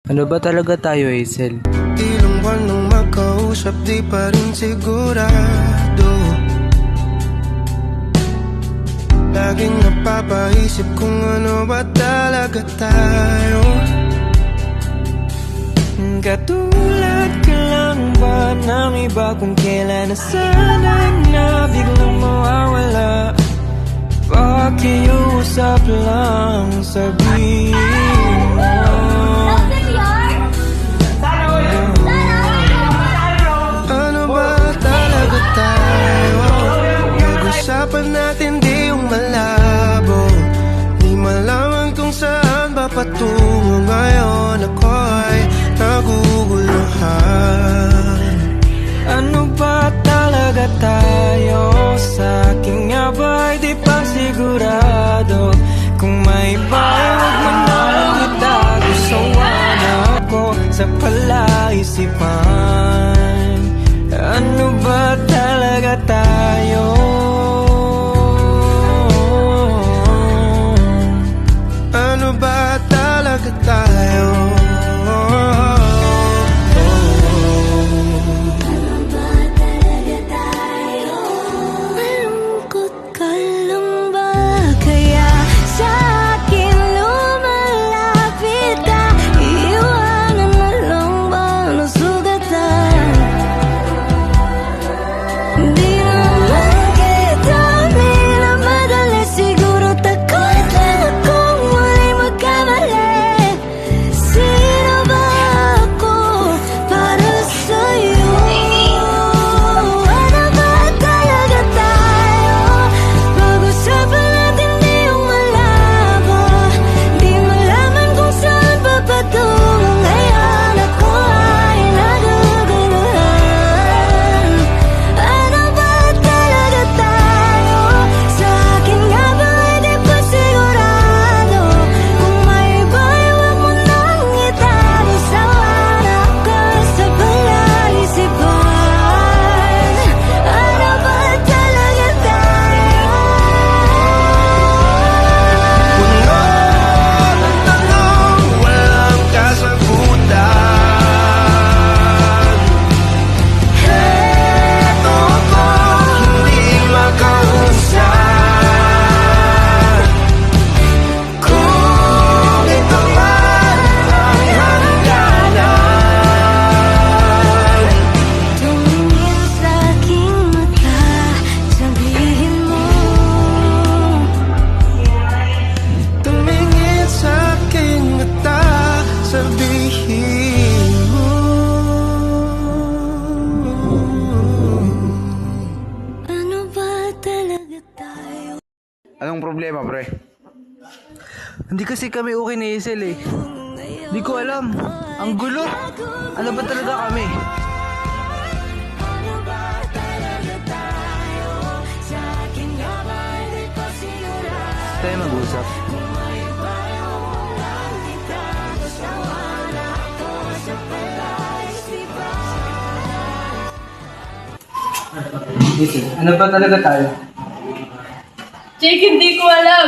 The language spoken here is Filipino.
Ano ba talaga tayo, Hazel? Ilang buwan nang magkausap, di pa rin sigurado. Laging napapaisip kung ano ba talaga tayo. Katulad ka lang ba ng iba kung kailan na sana'y na biglang mawawala? Pakiusap lang, sabihin mo. Ano ba talaga tayo? Pag-usapan natin di yung malabo. Di malaman kung saan ba patungo ngayon. Ako'y naguguluhan. Ano ba talaga tayo? Sa akin nga ba'y di pa sigurado? Kung may bayo, huwag mo nang itago. Sawa na ako sa palaisipan. Ano ba talaga tayo? Ano ba talaga tayo? Malungkot ka lang ba? Kaya sa akin lumalapit ka. Iiwanan na lang ba nasugatan? Di naman kita minamadali. Siguro takot lang akong muli magkamali. Sino ba ako para sa'yo? Ano ba talaga tayo? Pag-usapan natin di yung malabo. Di malaman kung saan pa patungo ngayon. Ako ay naguguluhan. Ano ba talaga tayo? Sa akin nga ba ay di pa sigurado? Kung may iba, huwag mo nang itago. Sawa na ako sa palaisipan. Ano ba talaga tayo? Puno ng tanong, walang kasagutan. Heto ako, hindi makausap. Kung ito man ang hangganan. Tumingin sa aking mata, sabihin mo. Tumingin sa aking mata, sabihin mo. Ano ba talaga tayo? Anong problema, pre? Hindi kasi kami okay ni Hazel eh. Hindi ko alam. Ang gulo. Ano ba talaga kami? Ano ba talaga tayo? Sa akin nga ba di pa sigurado? Tayo mag-usap. Kung may bayo, walang itago. Sawa na ako sa palaisipan. Hazel, ano ba talaga tayo? Jake, hindi ko alam.